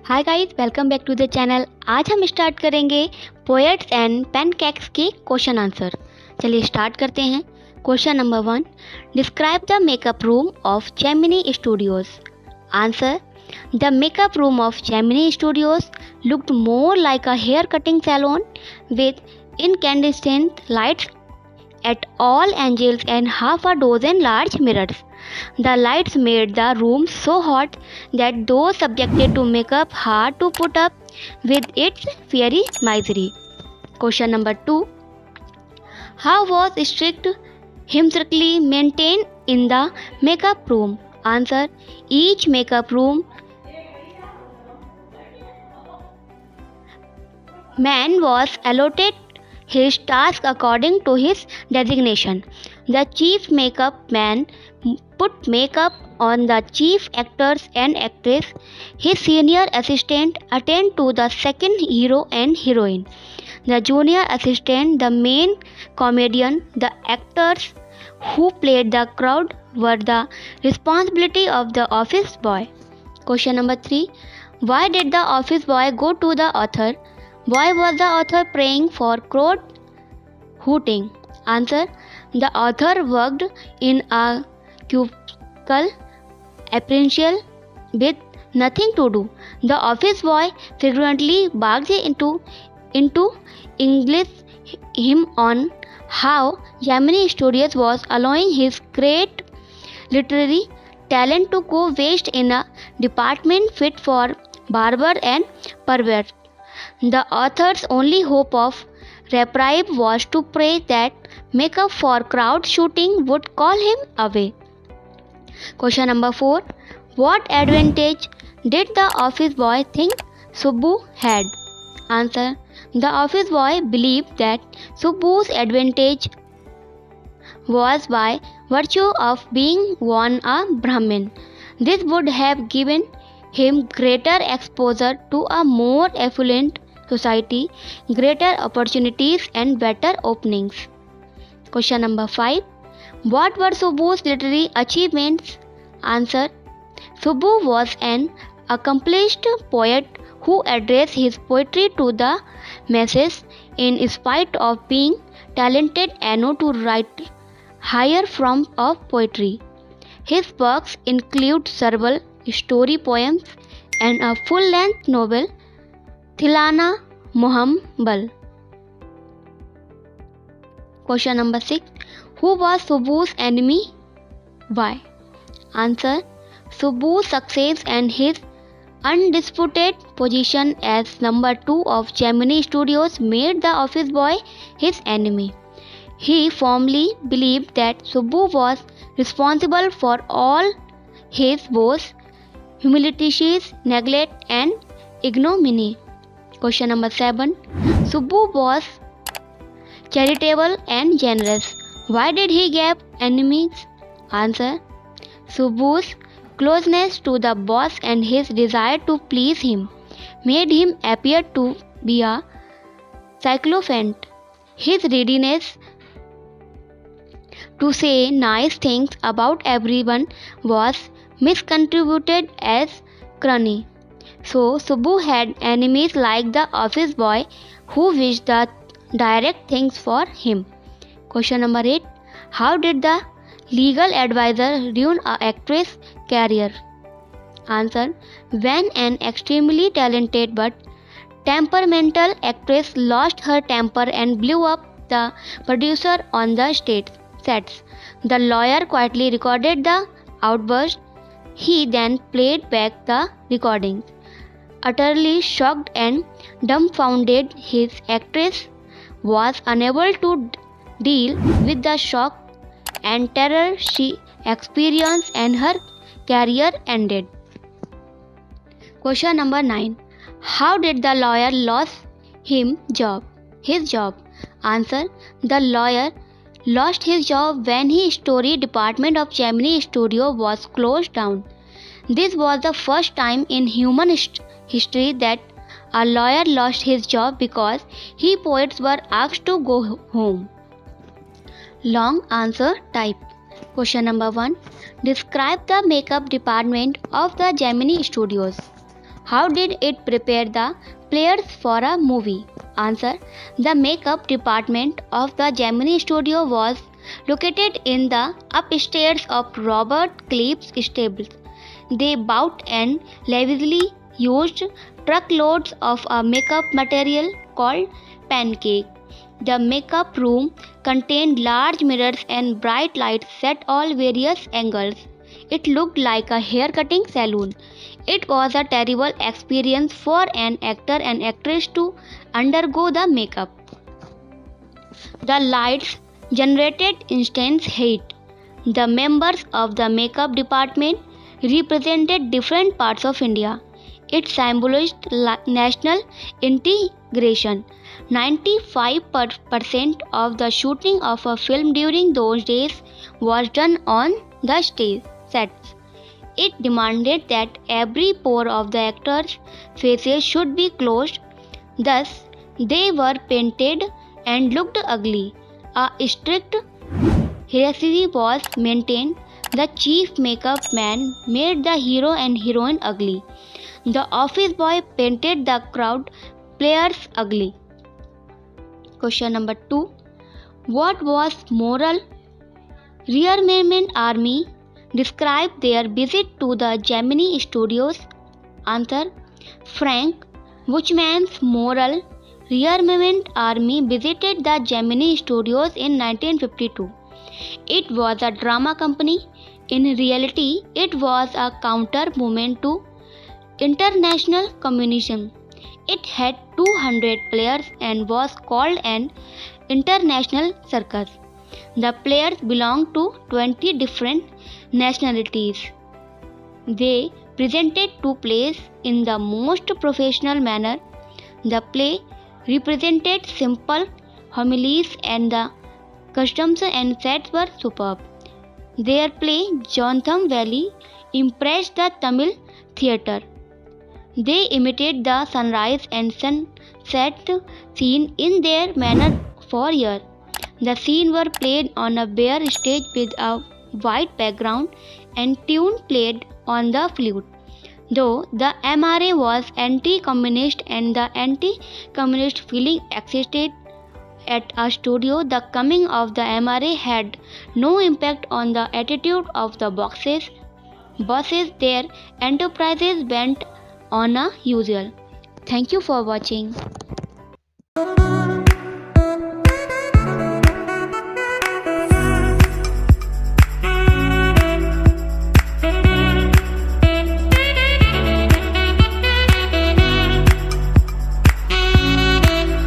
Hi guys, welcome back to the channel. आज हम start करेंगे पोएट्स एंड पैनकेक्स के क्वेश्चन आंसर। चलिए स्टार्ट करते हैं। Question number 1, describe the makeup room of Gemini Studios. Answer, the makeup room of Gemini Studios looked more like a hair cutting salon with incandescent lights at all angles and half a dozen large mirrors. The lights made the room so hot that those subjected to makeup had to put up with its fiery misery. Question number 2. How was strict hierarchy maintained in the makeup room? Answer, each makeup room man was allotted his task according to his designation. The chief makeup man put makeup on the chief actors and actress. His senior assistant attended to the second hero and heroine. The junior assistant, the main comedian, the actors who played the crowd were the responsibility of the office boy. Question number 3. Why did the office boy go to the author? Why was the author praying for crowd hooting? Answer, the author worked in a cubicle apprential with nothing to do. The office boy frequently barged into English him on how Gemini Studios was allowing his great literary talent to go waste in a department fit for barber and pervert. The author's only hope of reprieve was to pray that makeup for crowd shooting would call him away. Question number 4. What advantage did the office boy think Subbu had? Answer, the office boy believed that Subbu's advantage was by virtue of being born a Brahmin. This would have given him greater exposure to a more affluent society, greater opportunities and better openings. Question number 5. What were Subbu's literary achievements? Answer, Subbu was an accomplished poet who addressed his poetry to the masses in spite of being talented enough to write higher forms of poetry. His works include several story poems and a full-length novel, Thilana Mohambal. Question number 6. Who was Subbu's enemy? Why? Answer, Subbu's success and his undisputed position as number 2 of Gemini Studios made the office boy his enemy. He firmly believed that Subbu was responsible for all his woes, humilities, neglect and ignominy. Question number 7. Subbu was charitable and generous. Why did he have enemies? Answer, Subbu's closeness to the boss and his desire to please him made him appear to be a sycophant. His readiness to say nice things about everyone was miscontributed as crony. So Subbu had enemies like the office boy who wished the direct things for him. Question number 8. How did the legal advisor ruin an actress' career? Answer, when an extremely talented but temperamental actress lost her temper and blew up the producer on the sets. The lawyer quietly recorded the outburst. He then played back the recordings. Utterly shocked and dumbfounded, his actress was unable to deal with the shock and terror she experienced and her career ended. Question number 9. How did the lawyer lose his job? Answer, the lawyer lost his job when his story department of Gemini Studio was closed down. This was the first time in human history that a lawyer lost his job because his poets were asked to go home. Long answer type. Question number 1. Describe the makeup department of the Gemini Studios. How did it prepare the players for a movie? Answer. The makeup department of the Gemini studio was located in the upstairs of Robert Cliff's stables. They bought and lavishly used truckloads of a makeup material called pancake. The makeup room contained large mirrors and bright lights set all various angles. It looked like a hair cutting salon. It was a terrible experience for an actor and actress to undergo the makeup. The lights generated intense heat. The members of the makeup department represented different parts of India. It symbolized national integration. 95% of the shooting of a film during those days was done on the stage sets. It demanded that every pore of the actors' faces should be closed, thus, they were painted and looked ugly. A strict hierarchy was maintained. The chief makeup man made the hero and heroine ugly. The office boy painted the crowd players ugly. Question number 2. What was moral? Rearmament Army described their visit to the Gemini studios. Answer. Frank Buchmann's Moral Rearmament Army visited the Gemini studios in 1952. It was a drama company. In reality, it was a counter movement to international communism. It had 200 players and was called an international circus. The players belonged to 20 different nationalities. They presented two plays in the most professional manner. The play represented simple homilies and the costumes and sets were superb. Their play, Jotham Valley, impressed the Tamil theatre. They imitate the sunrise and sunset scene in their manner for years. The scenes were played on a bare stage with a white background and tune played on the flute. Though the MRA was anti-communist and the anti-communist feeling existed at a studio, the coming of the MRA had no impact on the attitude of the bosses. Their enterprises went on as usual. Thank you for watching.